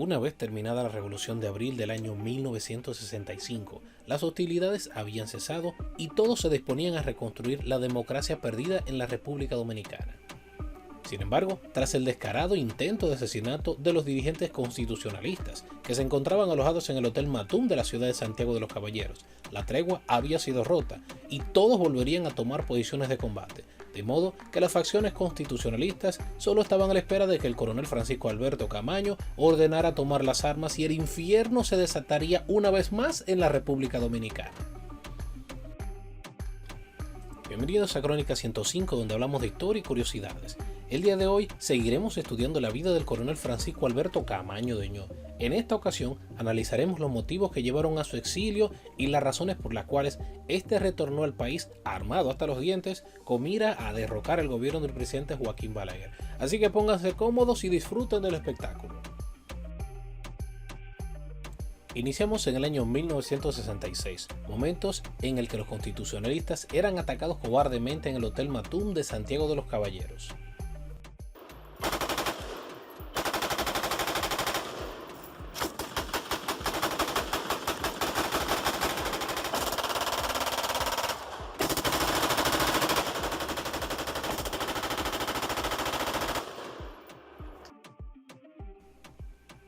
Una vez terminada la Revolución de Abril del año 1965, las hostilidades habían cesado y todos se disponían a reconstruir la democracia perdida en la República Dominicana. Sin embargo, tras el descarado intento de asesinato de los dirigentes constitucionalistas que se encontraban alojados en el Hotel Matum de la ciudad de Santiago de los Caballeros, la tregua había sido rota y todos volverían a tomar posiciones de combate, de modo que las facciones constitucionalistas solo estaban a la espera de que el coronel Francisco Alberto Camaño ordenara tomar las armas y el infierno se desataría una vez más en la República Dominicana. Bienvenidos a Crónica 105, donde hablamos de historia y curiosidades. El día de hoy seguiremos estudiando la vida del coronel Francisco Alberto Camaño de Oñó. En esta ocasión analizaremos los motivos que llevaron a su exilio y las razones por las cuales este retornó al país armado hasta los dientes con mira a derrocar el gobierno del presidente Joaquín Balaguer. Así que pónganse cómodos y disfruten del espectáculo. Iniciamos en el año 1966, momentos en el que los constitucionalistas eran atacados cobardemente en el Hotel Matum de Santiago de los Caballeros.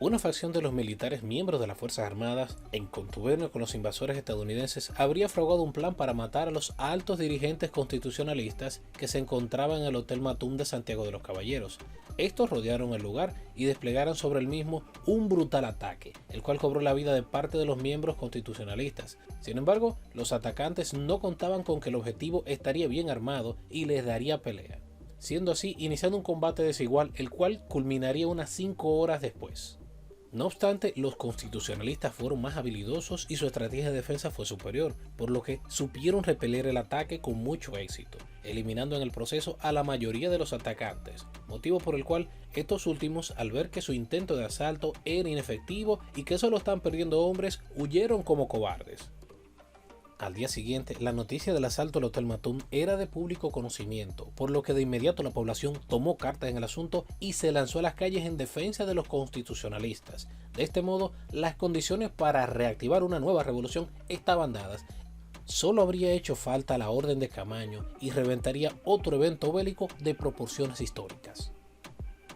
Una facción de los militares miembros de las Fuerzas Armadas, en contubernio con los invasores estadounidenses, habría fraguado un plan para matar a los altos dirigentes constitucionalistas que se encontraban en el Hotel Matum de Santiago de los Caballeros. Estos rodearon el lugar y desplegaron sobre el mismo un brutal ataque, el cual cobró la vida de parte de los miembros constitucionalistas. Sin embargo, los atacantes no contaban con que el objetivo estaría bien armado y les daría pelea, siendo así iniciando un combate desigual, el cual culminaría unas 5 horas después. No obstante, los constitucionalistas fueron más habilidosos y su estrategia de defensa fue superior, por lo que supieron repeler el ataque con mucho éxito, eliminando en el proceso a la mayoría de los atacantes, motivo por el cual estos últimos, al ver que su intento de asalto era inefectivo y que solo están perdiendo hombres, huyeron como cobardes. Al día siguiente, la noticia del asalto al Hotel Matum era de público conocimiento, por lo que de inmediato la población tomó cartas en el asunto y se lanzó a las calles en defensa de los constitucionalistas. De este modo, las condiciones para reactivar una nueva revolución estaban dadas. Solo habría hecho falta la orden de Camaño y reventaría otro evento bélico de proporciones históricas.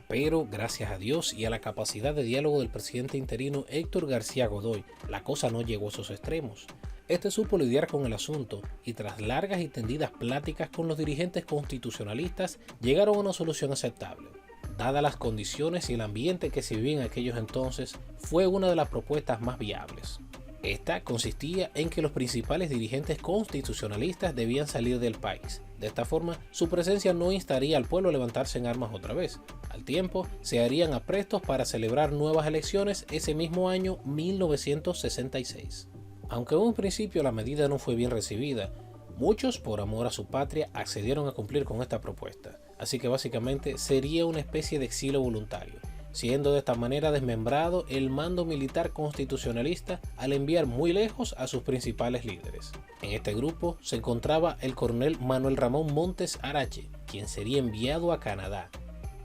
Pero, gracias a Dios y a la capacidad de diálogo del presidente interino Héctor García Godoy, la cosa no llegó a esos extremos. Este supo lidiar con el asunto y tras largas y tendidas pláticas con los dirigentes constitucionalistas llegaron a una solución aceptable. Dadas las condiciones y el ambiente que se vivía en aquellos entonces, fue una de las propuestas más viables. Esta consistía en que los principales dirigentes constitucionalistas debían salir del país. De esta forma, su presencia no instaría al pueblo a levantarse en armas otra vez. Al tiempo, se harían aprestos para celebrar nuevas elecciones ese mismo año 1966. Aunque en un principio la medida no fue bien recibida, muchos por amor a su patria accedieron a cumplir con esta propuesta, así que básicamente sería una especie de exilio voluntario, siendo de esta manera desmembrado el mando militar constitucionalista al enviar muy lejos a sus principales líderes. En este grupo se encontraba el coronel Manuel Ramón Montes Arache, quien sería enviado a Canadá,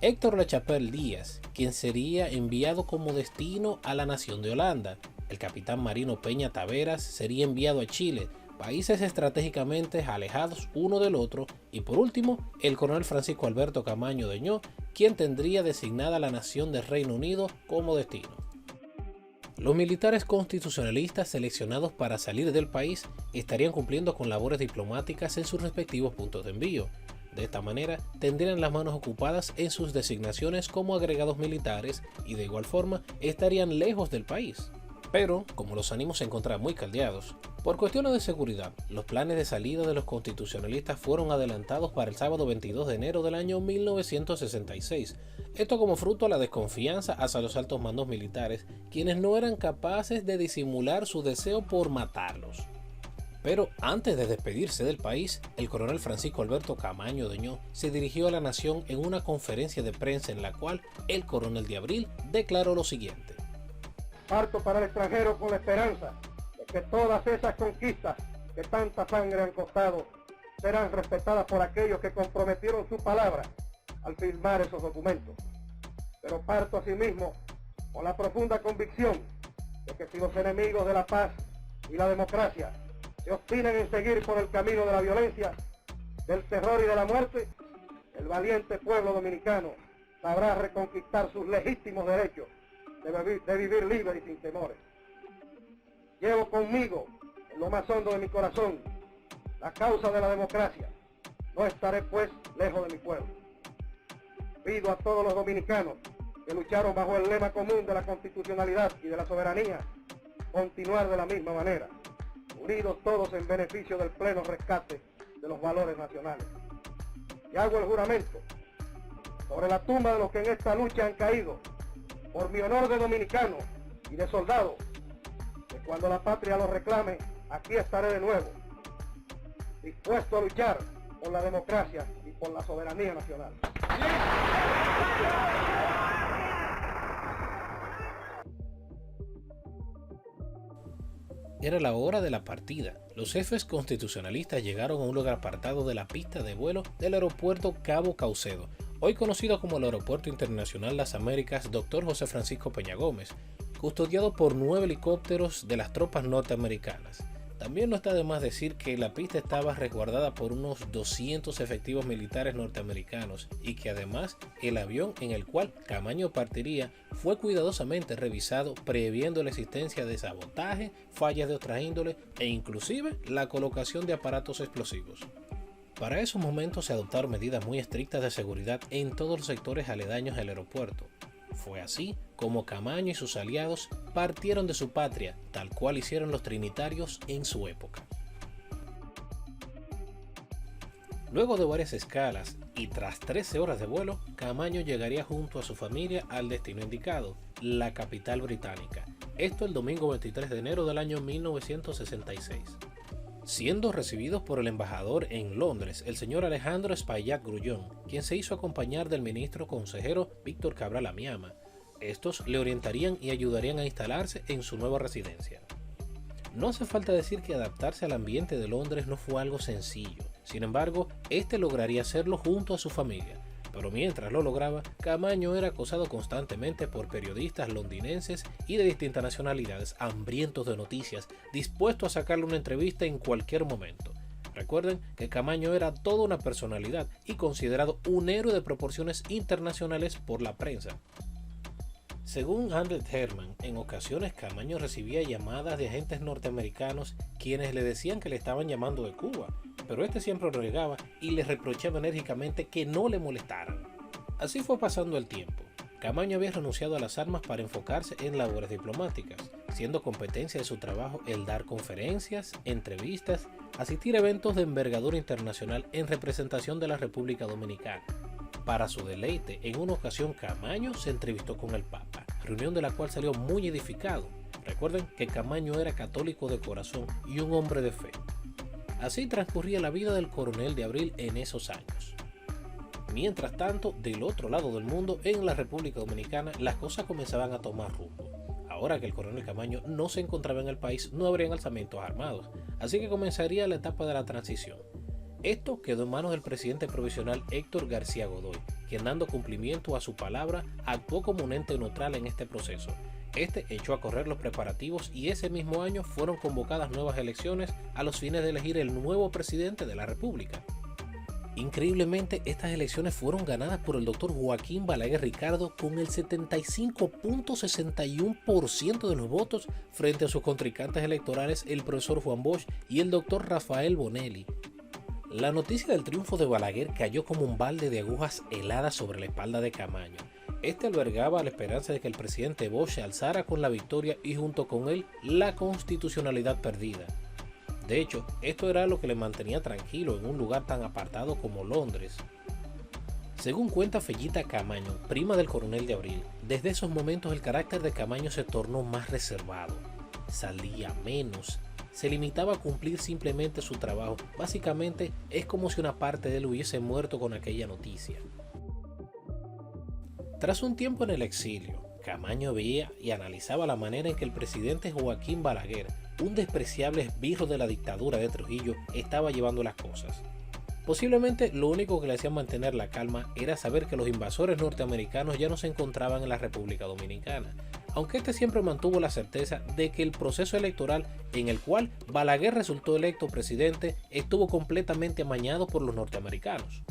Héctor Lachapelle Díaz, quien sería enviado como destino a la nación de Holanda, el capitán Marino Peña Taveras sería enviado a Chile, países estratégicamente alejados uno del otro, y por último, el coronel Francisco Alberto Camaño de Oñó, quien tendría designada la nación del Reino Unido como destino. Los militares constitucionalistas seleccionados para salir del país estarían cumpliendo con labores diplomáticas en sus respectivos puntos de envío. De esta manera, tendrían las manos ocupadas en sus designaciones como agregados militares y de igual forma estarían lejos del país. Pero, como los ánimos se encontraban muy caldeados, por cuestiones de seguridad, los planes de salida de los constitucionalistas fueron adelantados para el sábado 22 de enero del año 1966. Esto como fruto a la desconfianza hacia los altos mandos militares, quienes no eran capaces de disimular su deseo por matarlos. Pero antes de despedirse del país, el coronel Francisco Alberto Camaño de Oñó se dirigió a la nación en una conferencia de prensa en la cual el coronel de Abril declaró lo siguiente. Parto para el extranjero con la esperanza de que todas esas conquistas que tanta sangre han costado serán respetadas por aquellos que comprometieron su palabra al firmar esos documentos. Pero parto asimismo con la profunda convicción de que si los enemigos de la paz y la democracia se obstinan en seguir por el camino de la violencia, del terror y de la muerte, el valiente pueblo dominicano sabrá reconquistar sus legítimos derechos de vivir libre y sin temores. Llevo conmigo, en lo más hondo de mi corazón, la causa de la democracia. No estaré, pues, lejos de mi pueblo. Pido a todos los dominicanos que lucharon bajo el lema común de la constitucionalidad y de la soberanía, continuar de la misma manera, unidos todos en beneficio del pleno rescate de los valores nacionales. Y hago el juramento sobre la tumba de los que en esta lucha han caído, por mi honor de dominicano y de soldado, que cuando la patria lo reclame, aquí estaré de nuevo, dispuesto a luchar por la democracia y por la soberanía nacional. Era la hora de la partida. Los jefes constitucionalistas llegaron a un lugar apartado de la pista de vuelo del aeropuerto Cabo Caucedo, hoy conocido como el Aeropuerto Internacional Las Américas Dr. José Francisco Peña Gómez, custodiado por 9 helicópteros de las tropas norteamericanas. También no está de más decir que la pista estaba resguardada por unos 200 efectivos militares norteamericanos y que además el avión en el cual Camaño partiría fue cuidadosamente revisado, previendo la existencia de sabotaje, fallas de otra índole e inclusive la colocación de aparatos explosivos. Para esos momentos se adoptaron medidas muy estrictas de seguridad en todos los sectores aledaños al aeropuerto. Fue así como Camaño y sus aliados partieron de su patria, tal cual hicieron los trinitarios en su época. Luego de varias escalas y tras 13 horas de vuelo, Camaño llegaría junto a su familia al destino indicado, la capital británica. Esto el domingo 23 de enero del año 1966. Siendo recibidos por el embajador en Londres, el señor Alejandro Espaillat Grullón, quien se hizo acompañar del ministro consejero Víctor Cabral Amiama. Estos le orientarían y ayudarían a instalarse en su nueva residencia. No hace falta decir que adaptarse al ambiente de Londres no fue algo sencillo. Sin embargo, este lograría hacerlo junto a su familia. Pero mientras lo lograba, Camaño era acosado constantemente por periodistas londinenses y de distintas nacionalidades, hambrientos de noticias, dispuestos a sacarle una entrevista en cualquier momento. Recuerden que Camaño era toda una personalidad y considerado un héroe de proporciones internacionales por la prensa. Según Andrew Herman, en ocasiones Camaño recibía llamadas de agentes norteamericanos quienes le decían que le estaban llamando de Cuba, pero este siempre lo negaba y les reprochaba enérgicamente que no le molestaran. Así fue pasando el tiempo. Camaño había renunciado a las armas para enfocarse en labores diplomáticas, siendo competencia de su trabajo el dar conferencias, entrevistas, asistir a eventos de envergadura internacional en representación de la República Dominicana. Para su deleite, en una ocasión Camaño se entrevistó con el Papa, reunión de la cual salió muy edificado. Recuerden que Camaño era católico de corazón y un hombre de fe. Así transcurría la vida del coronel de Abril en esos años. Mientras tanto, del otro lado del mundo, en la República Dominicana, las cosas comenzaban a tomar rumbo. Ahora que el coronel Camaño no se encontraba en el país, no habrían alzamientos armados, así que comenzaría la etapa de la transición. Esto quedó en manos del presidente provisional Héctor García Godoy, quien dando cumplimiento a su palabra, actuó como un ente neutral en este proceso. Este echó a correr los preparativos y ese mismo año fueron convocadas nuevas elecciones a los fines de elegir el nuevo presidente de la República. Increíblemente, estas elecciones fueron ganadas por el doctor Joaquín Balaguer Ricardo con el 75.61% de los votos frente a sus contrincantes electorales el profesor Juan Bosch y el doctor Rafael Bonelli. La noticia del triunfo de Balaguer cayó como un balde de agujas heladas sobre la espalda de Camaño. Este albergaba la esperanza de que el presidente Bosch se alzara con la victoria y junto con él la constitucionalidad perdida. De hecho, esto era lo que le mantenía tranquilo en un lugar tan apartado como Londres. Según cuenta Fellita Camaño, prima del coronel de Abril, desde esos momentos el carácter de Camaño se tornó más reservado. Salía menos, se limitaba a cumplir simplemente su trabajo. Básicamente es como si una parte de él hubiese muerto con aquella noticia. Tras un tiempo en el exilio, Camaño veía y analizaba la manera en que el presidente Joaquín Balaguer, un despreciable esbirro de la dictadura de Trujillo, estaba llevando las cosas. Posiblemente lo único que le hacía mantener la calma era saber que los invasores norteamericanos ya no se encontraban en la República Dominicana. aunque este siempre mantuvo la certeza de que el proceso electoral en el cual Balaguer resultó electo presidente estuvo completamente amañado por los norteamericanos.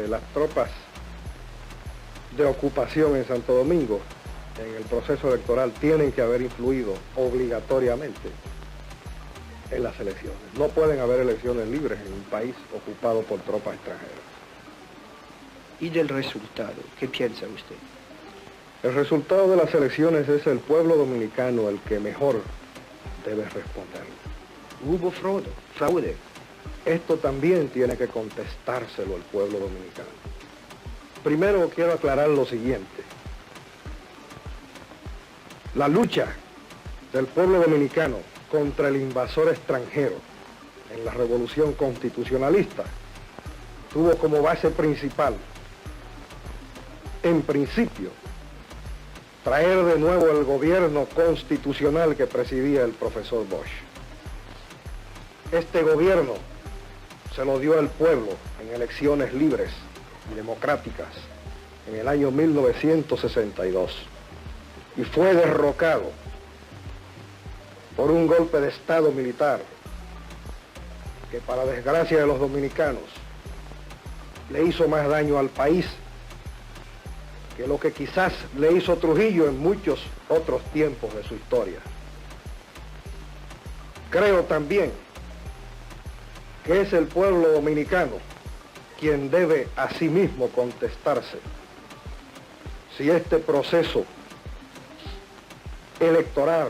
Las tropas de ocupación en Santo Domingo en el proceso electoral tienen que haber influido obligatoriamente en las elecciones. No pueden haber elecciones libres en un país ocupado por tropas extranjeras. ¿Y del resultado? ¿Qué piensa usted? El resultado de las elecciones es el pueblo dominicano el que mejor debe responder. ¿Hubo fraude? Esto también tiene que contestárselo el pueblo dominicano. Primero quiero aclarar lo siguiente. La lucha del pueblo dominicano contra el invasor extranjero en la revolución constitucionalista tuvo como base principal, en principio, traer de nuevo el gobierno constitucional que presidía el profesor Bosch. Este gobierno se lo dio al pueblo en elecciones libres y democráticas en el año 1962 y fue derrocado por un golpe de Estado militar que, para desgracia de los dominicanos, le hizo más daño al país que lo que quizás le hizo Trujillo en muchos otros tiempos de su historia. Creo también que es el pueblo dominicano quien debe a sí mismo contestarse si este proceso electoral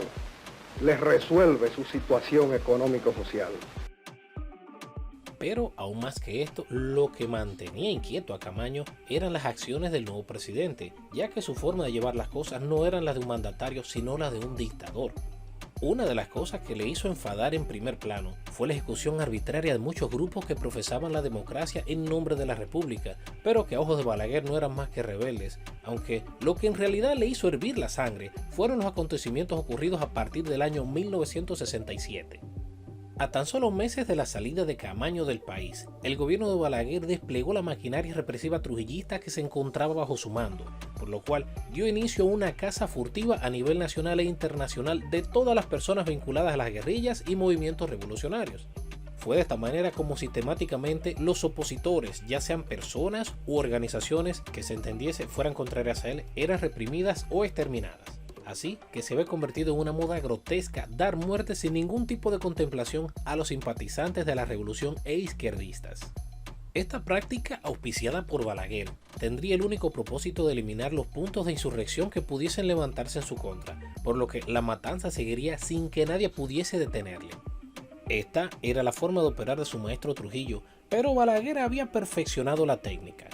les resuelve su situación económico-social. Pero aún más que esto, lo que mantenía inquieto a Camaño eran las acciones del nuevo presidente, ya que su forma de llevar las cosas no eran las de un mandatario, sino las de un dictador. Una de las cosas que le hizo enfadar en primer plano fue la ejecución arbitraria de muchos grupos que profesaban la democracia en nombre de la república, pero que a ojos de Balaguer no eran más que rebeldes, aunque lo que en realidad le hizo hervir la sangre fueron los acontecimientos ocurridos a partir del año 1967. A tan solo meses de la salida de Camaño del país, el gobierno de Balaguer desplegó la maquinaria represiva trujillista que se encontraba bajo su mando, por lo cual dio inicio a una caza furtiva a nivel nacional e internacional de todas las personas vinculadas a las guerrillas y movimientos revolucionarios. Fue de esta manera como sistemáticamente los opositores, ya sean personas u organizaciones que se entendiese fueran contrarias a él, eran reprimidas o exterminadas. Así que se ve convertido en una moda grotesca dar muerte sin ningún tipo de contemplación a los simpatizantes de la revolución e izquierdistas. Esta práctica, auspiciada por Balaguer, tendría el único propósito de eliminar los puntos de insurrección que pudiesen levantarse en su contra, por lo que la matanza seguiría sin que nadie pudiese detenerle. Esta era la forma de operar de su maestro Trujillo, pero Balaguer había perfeccionado la técnica.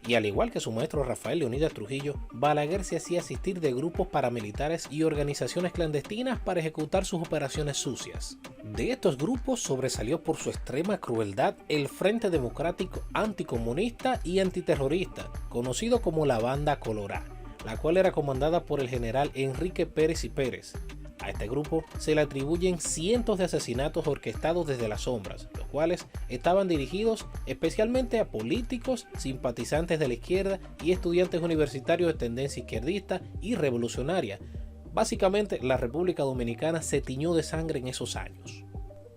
Y al igual que su maestro Rafael Leónidas Trujillo, Balaguer se hacía asistir de grupos paramilitares y organizaciones clandestinas para ejecutar sus operaciones sucias. De estos grupos sobresalió por su extrema crueldad el Frente Democrático Anticomunista y Antiterrorista, conocido como la Banda Colorá, la cual era comandada por el general Enrique Pérez y Pérez. A este grupo se le atribuyen cientos de asesinatos orquestados desde las sombras, los cuales estaban dirigidos especialmente a políticos, simpatizantes de la izquierda y estudiantes universitarios de tendencia izquierdista y revolucionaria. Básicamente, la República Dominicana se tiñó de sangre en esos años.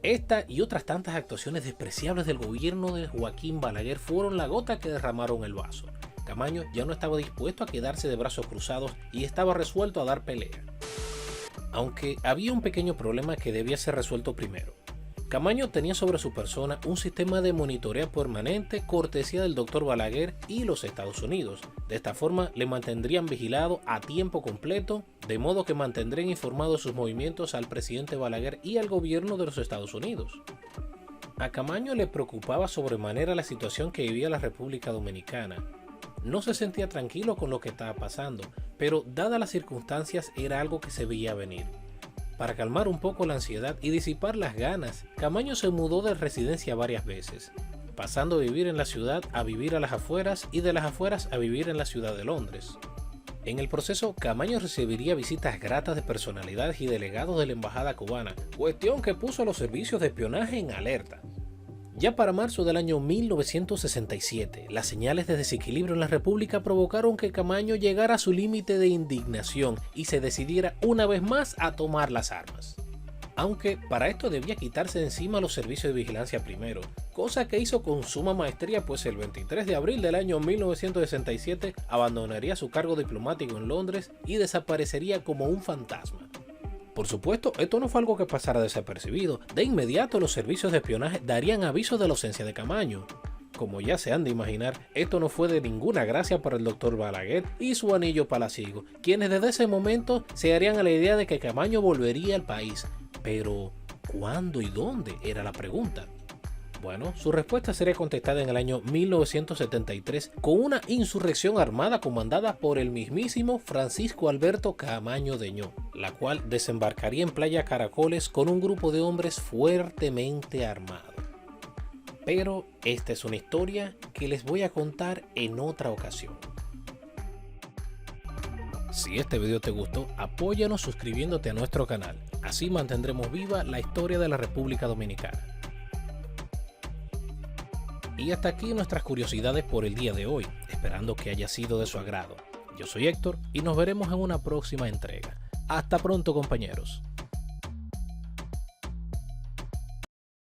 Esta y otras tantas actuaciones despreciables del gobierno de Joaquín Balaguer fueron la gota que derramaron el vaso. Camaño ya no estaba dispuesto a quedarse de brazos cruzados y estaba resuelto a dar pelea. Aunque había un pequeño problema que debía ser resuelto primero. Camaño tenía sobre su persona un sistema de monitoreo permanente cortesía del Dr. Balaguer y los Estados Unidos. De esta forma le mantendrían vigilado a tiempo completo, de modo que mantendrían informados sus movimientos al presidente Balaguer y al gobierno de los Estados Unidos. A Camaño le preocupaba sobremanera la situación que vivía la República Dominicana. No se sentía tranquilo con lo que estaba pasando, pero dadas las circunstancias era algo que se veía venir. Para calmar un poco la ansiedad y disipar las ganas, Camaño se mudó de residencia varias veces, pasando de vivir en la ciudad a vivir a las afueras y de las afueras a vivir en la ciudad de Londres. En el proceso, Camaño recibiría visitas gratas de personalidades y delegados de la embajada cubana, cuestión que puso a los servicios de espionaje en alerta. Ya para marzo del año 1967, las señales de desequilibrio en la República provocaron que Camaño llegara a su límite de indignación y se decidiera una vez más a tomar las armas. Aunque para esto debía quitarse de encima los servicios de vigilancia primero, cosa que hizo con suma maestría, pues el 23 de abril del año 1967 abandonaría su cargo diplomático en Londres y desaparecería como un fantasma. Por supuesto, esto no fue algo que pasara desapercibido. De inmediato los servicios de espionaje darían aviso de la ausencia de Camaño. Como ya se han de imaginar, esto no fue de ninguna gracia para el Dr. Balaguer y su anillo palaciego, quienes desde ese momento se harían a la idea de que Camaño volvería al país. Pero, ¿cuándo y dónde? Era la pregunta. Bueno, su respuesta sería contestada en el año 1973 con una insurrección armada comandada por el mismísimo Francisco Alberto Camaño Deñó, la cual desembarcaría en Playa Caracoles con un grupo de hombres fuertemente armados. Pero esta es una historia que les voy a contar en otra ocasión. Si este video te gustó, apóyanos suscribiéndote a nuestro canal. Así mantendremos viva la historia de la República Dominicana. Y hasta aquí nuestras curiosidades por el día de hoy, esperando que haya sido de su agrado. Yo soy Héctor y nos veremos en una próxima entrega. Hasta pronto, compañeros.